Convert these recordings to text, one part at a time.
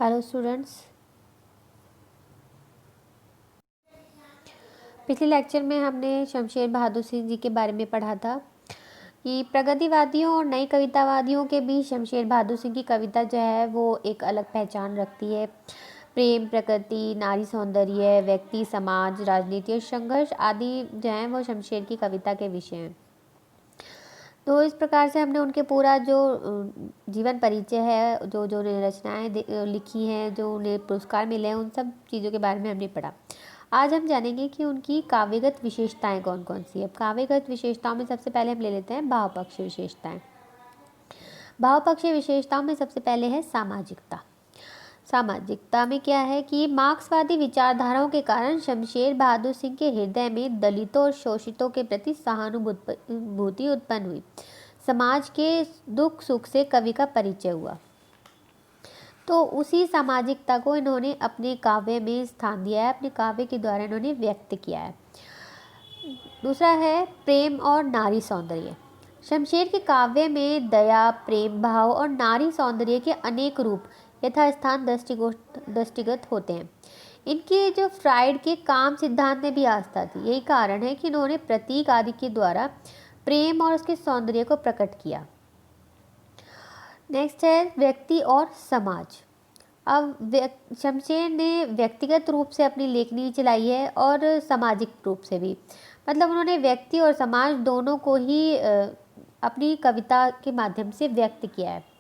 Hello students, पिछले lecture में हमने शमशेर बहादुर सिंह जी के बारे में पढ़ा था कि प्रगतिवादियों और नई कवितावादियों के बीच शमशेर बहादुर सिंह की कविता जो है वो एक अलग पहचान रखती है। प्रेम, प्रकृति, नारी सौंदर्य, व्यक्ति, समाज, राजनीति और संघर्ष आदि जो है वो शमशेर की कविता के विषय हैं। तो इस प्रकार से हमने उनके पूरा जो जीवन परिचय है, जो जो रचनाएं लिखी हैं, जो उन्हें पुरस्कार मिले हैं, उन सब चीज़ों के बारे में हमने पढ़ा। आज हम जानेंगे कि उनकी काव्यगत विशेषताएं कौन कौन सी है। काव्यगत विशेषताओं में सबसे पहले हम ले लेते हैं भावपक्षीय विशेषताएं। भावपक्षीय विशेषताओं में सबसे पहले है सामाजिकता। सामाजिकता में क्या है कि मार्क्सवादी विचारधाराओं के कारण शमशेर बहादुर सिंह के हृदय में दलितों और शोषितों के प्रति सहानुभूति उत्पन्न हुई। समाज के दुख सुख से कवि का परिचय हुआ, तो उसी सामाजिकता को इन्होंने अपने काव्य में स्थान दिया है, अपने काव्य के द्वारा इन्होंने व्यक्त किया है। दूसरा है प्रेम और नारी सौंदर्य। शमशेर के काव्य में दया, प्रेम भाव और नारी सौंदर्य के अनेक रूप यथास्थान दृष्टिगत होते हैं। इनके जो फ्राइड के काम सिद्धांत में भी आस्था थी। यही कारण है कि इन्होंने प्रतीक आदि के द्वारा प्रेम और उसके सौंदर्य को प्रकट किया। नेक्स्ट है व्यक्ति और समाज। अब शमशेर ने व्यक्तिगत रूप से अपनी लेखनी चलाई है और सामाजिक रूप से भी, मतलब उन्होंने व्यक्ति और समाज दोनों को ही अपनी कविता के माध्यम से व्यक्त किया है।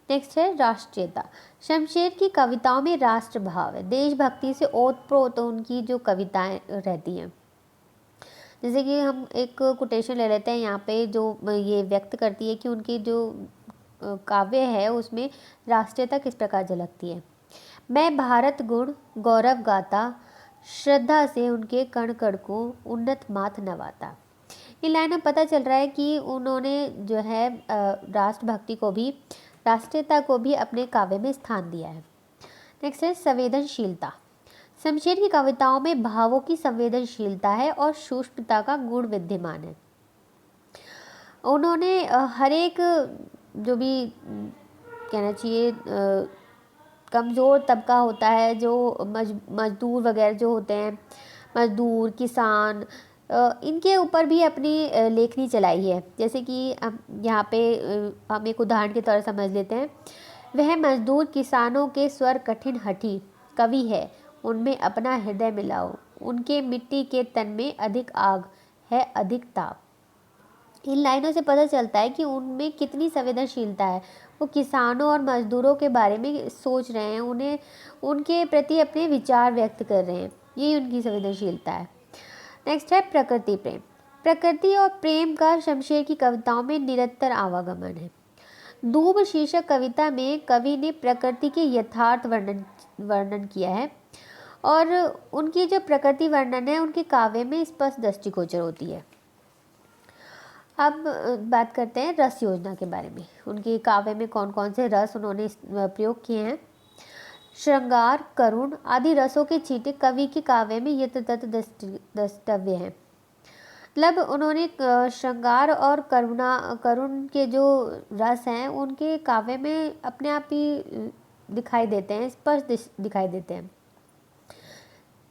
नेक्स्ट है राष्ट्रीयता। शमशेर की कविताओं में राष्ट्र भाव है, देशभक्ति से ओतप्रोत उनकी जो कविताएं रहती हैं। जैसे कि हम एक कोटेशन ले लेते हैं यहाँ पे, जो ये व्यक्त करती है कि उनकी जो काव्य है उसमें राष्ट्रीयता किस प्रकार झलकती है। मैं भारत गुण गौरव गाता, श्रद्धा से उनके कण कण को उन्नत माथ नवाता। इन लाइनों में पता चल रहा है कि उन्होंने जो है राष्ट्रभक्ति को भी, राष्ट्रीयता को भी अपने काव्य में स्थान दिया है। नेक्स्ट है संवेदनशीलता। शमशेर की कविताओं में भावों की संवेदनशीलता है और सूक्ष्मता का गुण विद्यमान है। उन्होंने हर एक जो भी कहना चाहिए कमज़ोर तबका होता है, जो मजदूर वगैरह जो होते हैं, मजदूर, किसान, इनके ऊपर भी अपनी लेखनी चलाई है। जैसे कि यहाँ पे हम एक उदाहरण के तौर पर समझ लेते हैं। वह मजदूर किसानों के स्वर कठिन हठी कवि है, उनमें अपना हृदय मिलाओ, उनके मिट्टी के तन में अधिक आग है, अधिक ताप। इन लाइनों से पता चलता है कि उनमें कितनी संवेदनशीलता है। वो किसानों और मजदूरों के बारे में सोच रहे हैं, उन्हें उनके प्रति अपने विचार व्यक्त कर रहे हैं। यही उनकी संवेदनशीलता है। नेक्स्ट है प्रकृति प्रेम। प्रकृति और प्रेम का शमशेर की कविताओं में निरंतर आवागमन है। दूब शीर्षक कविता में कवि ने प्रकृति के यथार्थ वर्णन किया है और उनकी जो प्रकृति वर्णन है उनके काव्य में स्पष्ट दृष्टिगोचर होती है। अब बात करते हैं रस योजना के बारे में। उनके काव्य में कौन कौन से रस उन्होंने प्रयोग किए हैं। श्रृंगार, करुण आदि रसों के छींटे कवि के काव्य में यथातथ द्रष्टव्य हैं। मतलब उन्होंने श्रृंगार और करुण के जो रस हैं उनके काव्य में अपने आप ही दिखाई देते हैं, स्पष्ट दिखाई देते हैं।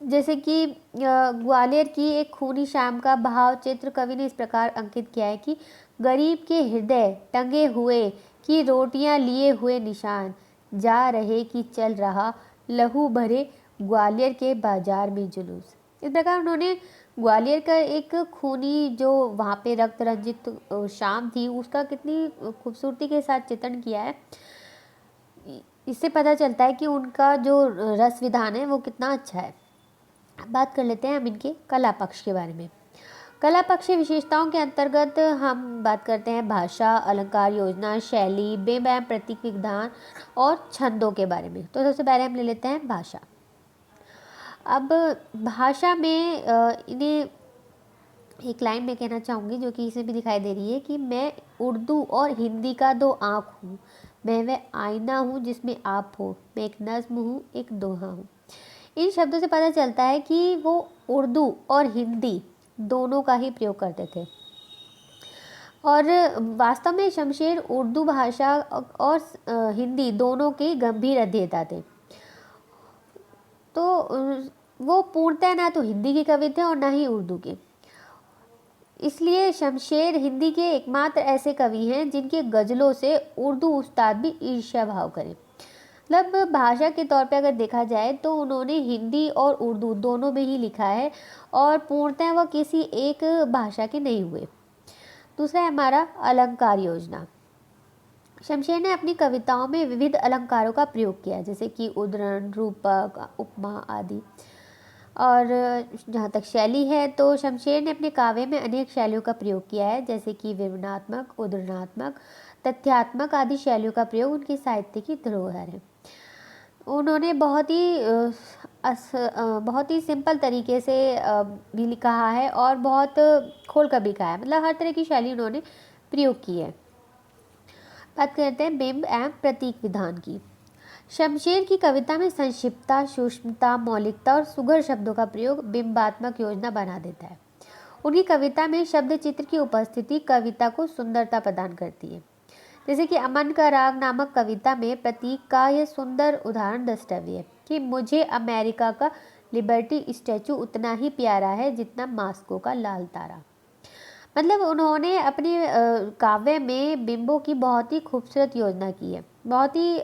जैसे कि ग्वालियर की एक खूनी शाम का भाव चित्र कवि ने इस प्रकार अंकित किया है कि गरीब के हृदय टंगे हुए कि रोटियां लिए हुए निशान, जा रहे कि चल रहा लहू भरे ग्वालियर के बाजार में जुलूस। इस प्रकार उन्होंने ग्वालियर का एक खूनी जो वहाँ पे रक्त रंजित शाम थी उसका कितनी खूबसूरती के साथ चित्रण किया है। इससे पता चलता है कि उनका जो रस विधान है वो कितना अच्छा है। बात कर लेते हैं हम इनके कला पक्ष के बारे में। कला पक्ष की विशेषताओं के अंतर्गत हम बात करते हैं भाषा, अलंकार योजना, शैली, बेबैम प्रतीक विधान और छंदों के बारे में। तो सबसे पहले हम ले लेते हैं भाषा। अब भाषा में इन्हें एक लाइन में कहना चाहूँगी जो कि इसमें भी दिखाई दे रही है कि मैं उर्दू और हिंदी का दो आँख हूँ, मैं वह आईना हूँ जिसमें आप हो, मैं एक नज्म हूँ, एक दोहा हूँ। इन शब्दों से पता चलता है कि वो उर्दू और हिंदी दोनों का ही प्रयोग करते थे और वास्तव में शमशेर उर्दू भाषा और हिंदी दोनों के गंभीर अध्येता थे। तो वो पूर्णतः ना तो हिंदी के कवि थे और ना ही उर्दू के। इसलिए शमशेर हिंदी के एकमात्र ऐसे कवि हैं जिनके गज़लों से उर्दू उस्ताद भी ईर्ष्या भाव करें। मतलब भाषा के तौर पे अगर देखा जाए तो उन्होंने हिंदी और उर्दू दोनों में ही लिखा है और पूर्णतः वह किसी एक भाषा के नहीं हुए। दूसरा है हमारा अलंकार योजना। शमशेर ने अपनी कविताओं में विविध अलंकारों का प्रयोग किया, जैसे कि उद्धरण, रूपक, उपमा आदि। और जहाँ तक शैली है तो शमशेर ने अपने काव्य में अनेक शैलियों का प्रयोग किया है, जैसे कि विवरणात्मक, उद्धरणात्मक, तथ्यात्मक आदि शैलियों का प्रयोग उनकी साहित्य की धरोहर है। उन्होंने बहुत ही सिंपल तरीके से भी लिखा है और बहुत खोल कर भी कहा है, मतलब हर तरह की शैली उन्होंने प्रयोग की है। बात करते हैं बिंब एवं प्रतीक विधान की। शमशेर की कविता में संक्षिप्तता, सूक्ष्मता, मौलिकता और सुघर शब्दों का प्रयोग बिंबात्मक योजना बना देता है। उनकी कविता में शब्द चित्र की उपस्थिति कविता को सुंदरता प्रदान करती है। जैसे कि अमन का राग नामक कविता में प्रतीक का यह सुंदर उदाहरण दृष्टव्य है कि मुझे अमेरिका का लिबर्टी स्टैचू उतना ही प्यारा है जितना मास्को का लाल तारा। मतलब उन्होंने अपने काव्य में बिंबों की बहुत ही खूबसूरत योजना की है, बहुत ही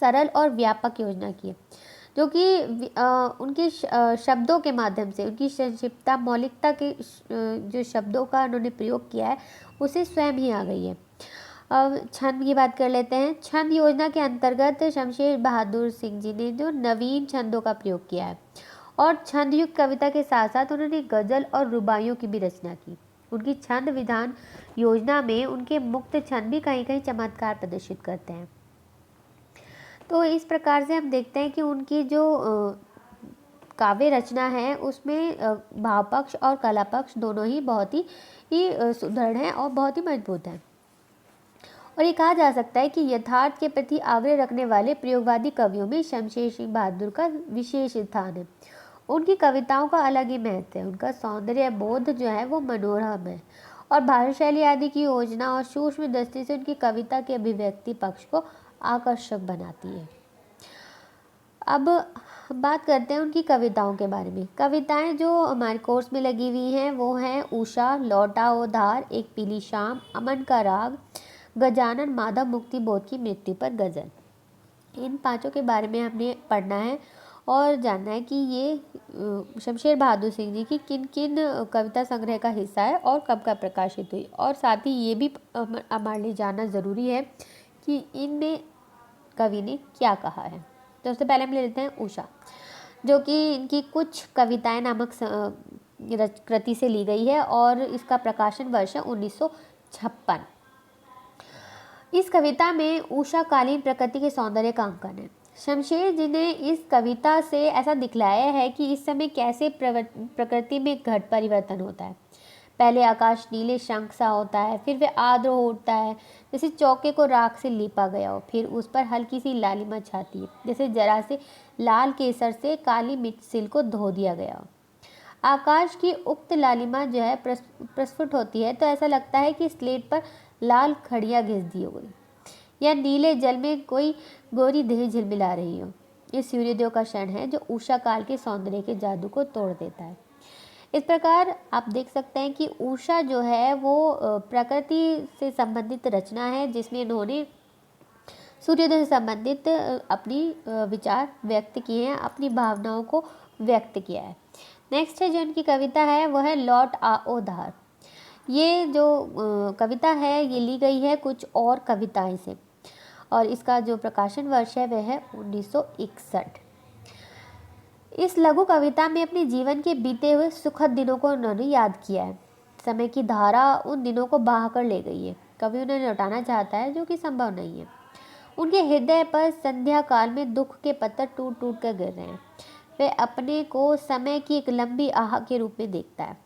सरल और व्यापक योजना की है, जो कि उनके शब्दों के माध्यम से, उनकी संक्षिप्तता, मौलिकता के जो शब्दों का उन्होंने प्रयोग किया है उसे स्वयं ही आ गई है। अब छंद की बात कर लेते हैं। छंद योजना के अंतर्गत शमशेर बहादुर सिंह जी ने जो नवीन छंदों का प्रयोग किया है और छंदयुक्त कविता के साथ साथ उन्होंने गज़ल और रुबाइयों की भी रचना की। उनकी छंद विधान योजना में उनके मुक्त छंद भी कहीं कहीं चमत्कार प्रदर्शित करते हैं। तो इस प्रकार से हम देखते हैं कि उनकी जो काव्य रचना है उसमें भाव पक्ष और कला पक्ष दोनों ही बहुत ही सुदृढ़ हैं और बहुत ही मजबूत हैं। और ये कहा जा सकता है कि यथार्थ के प्रति आग्रह रखने वाले प्रयोगवादी कवियों में शमशेर सिंह बहादुर का विशेष स्थान है। उनकी कविताओं का अलग ही महत्व है। उनका सौंदर्य बोध जो है वो मनोरम है और भाषा शैली आदि की योजना और सूक्ष्म दृष्टि से उनकी कविता के अभिव्यक्ति पक्ष को आकर्षक बनाती है। अब बात करते हैं उनकी कविताओं के बारे में। कविताएं जो हमारे कोर्स में लगी हुई हैं वो हैं उषा, लौटा ओ धार, एक पीली शाम, अमन का राग, गजानन, माधव मुक्ति बोध की मृत्यु पर गज़ल। इन पांचों के बारे में हमने पढ़ना है और जानना है कि ये शमशेर बहादुर सिंह जी की किन किन कविता संग्रह का हिस्सा है और कब कब प्रकाशित हुई। और साथ ही ये भी हमारे लिए जानना ज़रूरी है कि इनमें कवि ने क्या कहा है। तो सबसे पहले हम ले लेते हैं उषा, जो कि इनकी कुछ कविताएं नामक कृति से ली गई है और इसका प्रकाशन वर्ष है 1956। इस कविता में उषा कालीन प्रकृति के सौंदर्य का अंकन है। शमशेर जी ने इस कविता से ऐसा दिखलाया है कि इस समय कैसे प्रकृति में घट परिवर्तन होता है। पहले आकाश नीले शंख सा होता है, फिर वह आर्द्र हो उठता है जैसे चौके को राख से लीपा गया हो, फिर उस पर हल्की सी लालिमा छाती है जैसे जरा से लाल केसर से काली मिर्च को धो दिया गया हो। आकाश की उक्त लालिमा जो है प्रस्फुट होती है तो ऐसा लगता है कि स्लेट पर लाल खड़ियाँ घिस दी हो गई या नीले जल में कोई गोरी देह झिलमिला रही हो। ये सूर्योदय का क्षण है जो उषा काल के सौंदर्य के जादू को तोड़ देता है। इस प्रकार आप देख सकते हैं कि उषा जो है वो प्रकृति से संबंधित रचना है जिसमें इन्होंने सूर्योदय से संबंधित अपनी विचार व्यक्त किए हैं, अपनी भावनाओं को व्यक्त किया है। नेक्स्ट है जो इनकी कविता है वह है लौट आओ धार। ये जो कविता है ये ली गई है कुछ और कविताएं से और इसका जो प्रकाशन वर्ष है वह है 1961। इस लघु कविता में अपने जीवन के बीते हुए सुखद दिनों को उन्होंने याद किया है। समय की धारा उन दिनों को बहा कर ले गई है। कवि उन्हें लौटाना चाहता है जो कि संभव नहीं है। उनके हृदय पर संध्या काल में दुख के पत्थर टूट टूट कर गिर रहे हैं। वह अपने को समय की एक लंबी आह के रूप में देखता है,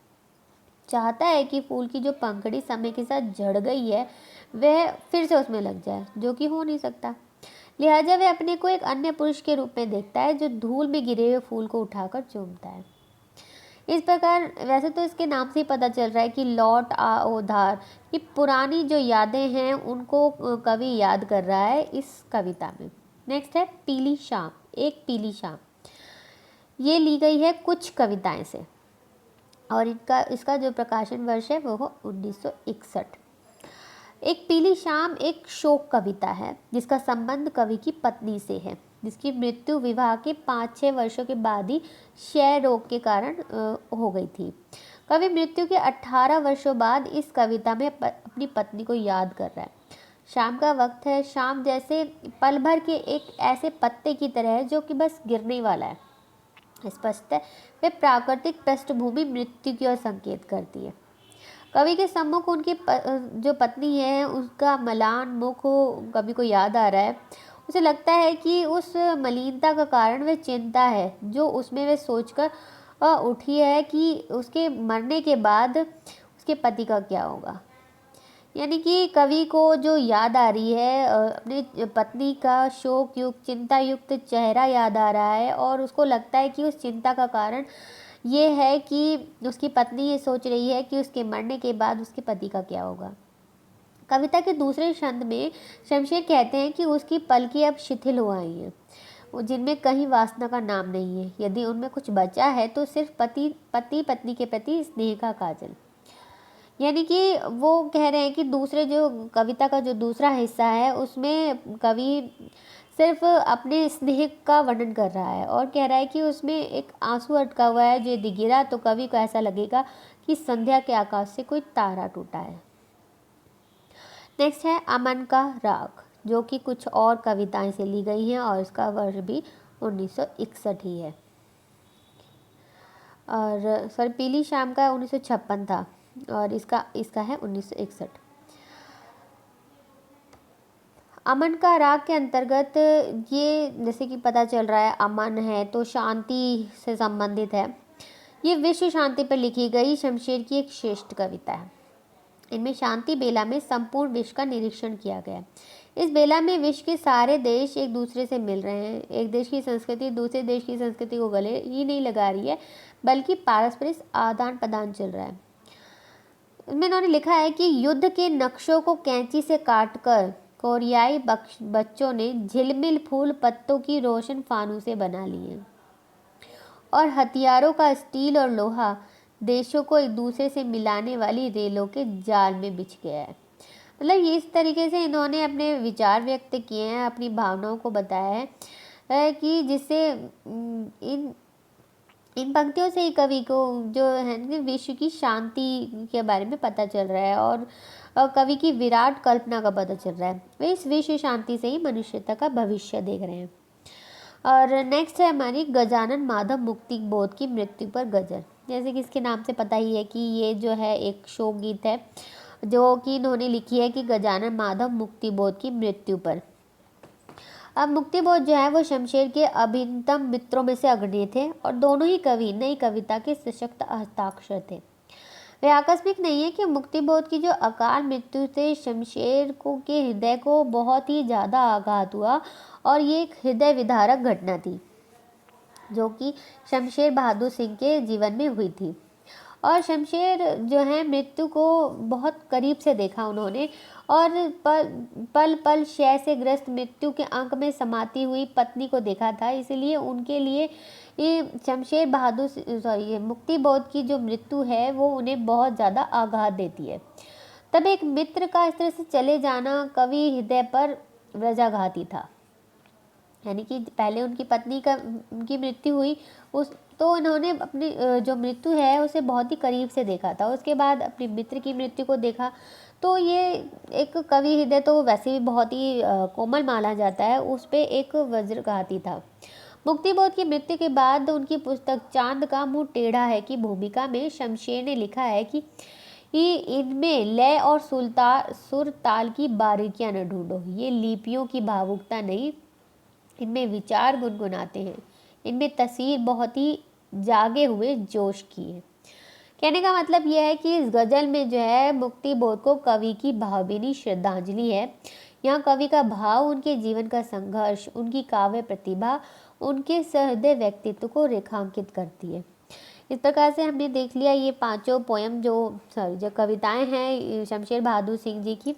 चाहता है कि फूल की जो पंखड़ी समय के साथ झड़ गई है वह फिर से उसमें लग जाए, जो कि हो नहीं सकता। लिहाजा वह अपने को एक अन्य पुरुष के रूप में देखता है जो धूल में गिरे हुए फूल को उठाकर चूमता है। इस प्रकार वैसे तो इसके नाम से ही पता चल रहा है कि लौट आओ धार, कि पुरानी जो यादें हैं उनको कवि याद कर रहा है इस कविता में। नेक्स्ट है पीली शाम, एक पीली शाम। ये ली गई है कुछ कविताएं से और इसका जो प्रकाशन वर्ष है वो 1961। एक पीली शाम एक शोक कविता है जिसका संबंध कवि की पत्नी से है, जिसकी मृत्यु विवाह के 5-6 वर्षों के बाद ही क्षय रोग के कारण हो गई थी। कवि मृत्यु के 18 वर्षों बाद इस कविता में अपनी पत्नी को याद कर रहा है। शाम का वक्त है, शाम जैसे पल भर के एक ऐसे पत्ते की तरह है जो कि बस गिरने वाला है। स्पष्ट है वे प्राकृतिक पृष्ठभूमि मृत्यु की ओर संकेत करती है। कवि के सम्मुख उनकी जो पत्नी है उसका मलान मुख कवि को याद आ रहा है। उसे लगता है कि उस मलिनता का कारण वह चिंता है जो उसमें वे सोचकर उठी है कि उसके मरने के बाद उसके पति का क्या होगा। यानी कि कवि को जो याद आ रही है अपनी पत्नी का शोक युक्त चिंता युक्त चेहरा याद आ रहा है और उसको लगता है कि उस चिंता का कारण ये है कि उसकी पत्नी ये सोच रही है कि उसके मरने के बाद उसके पति का क्या होगा। कविता के दूसरे छंद में शमशेर कहते हैं कि उसकी पलकें अब शिथिल हो आई हैं, जिनमें कहीं वासना का नाम नहीं है। यदि उनमें कुछ बचा है तो सिर्फ पति पत्नी के प्रति स्नेह का काजल। यानी कि वो कह रहे हैं कि दूसरे जो कविता का जो दूसरा हिस्सा है उसमें कवि सिर्फ अपने स्नेह का वर्णन कर रहा है और कह रहा है कि उसमें एक आंसू अटका हुआ है, जो यदि गिरा तो कवि को ऐसा लगेगा कि संध्या के आकाश से कोई तारा टूटा है। नेक्स्ट है अमन का राग, जो कि कुछ और कविताएं से ली गई हैं और इसका वर्ष भी 1961 ही है। और सॉरी पीली शाम का 1956 था और इसका है 1961। अमन का राग के अंतर्गत ये जैसे कि पता चल रहा है अमन है तो शांति से संबंधित है। ये विश्व शांति पर लिखी गई शमशेर की एक श्रेष्ठ कविता है। इनमें शांति बेला में संपूर्ण विश्व का निरीक्षण किया गया है। इस बेला में विश्व के सारे देश एक दूसरे से मिल रहे हैं। एक देश की संस्कृति दूसरे देश की संस्कृति को गले ही नहीं लगा रही है, बल्कि पारस्परिक आदान प्रदान चल रहा है। इसमें इन्होंने लिखा है कि युद्ध के नक्शों को कैंची से काटकर कोरियाई बच्चों ने झिलमिल फूल पत्तों की रोशन फानूसें बना ली हैं और हथियारों का स्टील और लोहा देशों को एक दूसरे से मिलाने वाली रेलों के जाल में बिछ गया है। मतलब ये इस तरीके से इन्होंने अपने विचार व्यक्त किए हैं, अपनी भावनाओं को बताया है कि जिससे इन पंक्तियों से ही कवि को जो है विश्व की शांति के बारे में पता चल रहा है और कवि की विराट कल्पना का पता चल रहा है। वे इस विश्व शांति से ही मनुष्यता का भविष्य देख रहे हैं। और नेक्स्ट है हमारी गजानन माधव मुक्ति बोध की मृत्यु पर गजल। जैसे कि इसके नाम से पता ही है कि ये जो है एक शोक गीत है जो कि इन्होंने लिखी है कि गजानन माधव मुक्ति बोध की मृत्यु पर। अब मुक्तिबोध जो है वो शमशेर के अभिन्नतम मित्रों में से अग्रणी थे और दोनों ही कवि नई कविता के सशक्त हस्ताक्षर थे। वे आकस्मिक नहीं है कि मुक्तिबोध की जो अकाल मृत्यु से शमशेर को के हृदय को बहुत ही ज़्यादा आघात हुआ और ये एक हृदय विदारक घटना थी जो कि शमशेर बहादुर सिंह के जीवन में हुई थी। और शमशेर जो है मृत्यु को बहुत करीब से देखा उन्होंने और पल पल क्षय से ग्रस्त मृत्यु के अंक में समाती हुई पत्नी को देखा था। इसीलिए उनके लिए ये शमशेर बहादुर ये मुक्तिबोध की जो मृत्यु है वो उन्हें बहुत ज़्यादा आघात देती है। तब एक मित्र का इस तरह से चले जाना कवि हृदय पर व्रजाघाती था। यानी कि पहले उनकी मृत्यु हुई उस तो इन्होंने अपनी जो मृत्यु है उसे बहुत ही करीब से देखा था। उसके बाद अपने मित्र की मृत्यु को देखा तो ये एक कवि हृदय तो वैसे भी बहुत ही कोमल माना जाता है, उस पे एक वज्रघाती था। मुक्तिबोध की मृत्यु के बाद उनकी पुस्तक चांद का मुंह टेढ़ा है की भूमिका में शमशेर ने लिखा है कि इनमें लय और सुर ताल की बारीकियां न ढूंढो, ये लिपियों की भावुकता नहीं, इनमें विचार गुनगुनाते हैं, इनमें तस्वीर बहुत ही जागे हुए जोश की है। कहने का मतलब यह है कि इस गजल में जो है मुक्तिबोध को कवि की भावभीनी श्रद्धांजलि है। यहाँ कवि का भाव उनके जीवन का संघर्ष, उनकी काव्य प्रतिभा, उनके सहृदय व्यक्तित्व को रेखांकित करती है। इस प्रकार से हमने देख लिया ये पांचों पोयम जो कविताएं हैं शमशेर बहादुर सिंह जी की,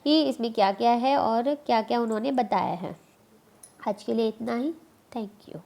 ये इसमें क्या क्या है और क्या क्या उन्होंने बताया है। आज के लिए इतना ही। Thank you.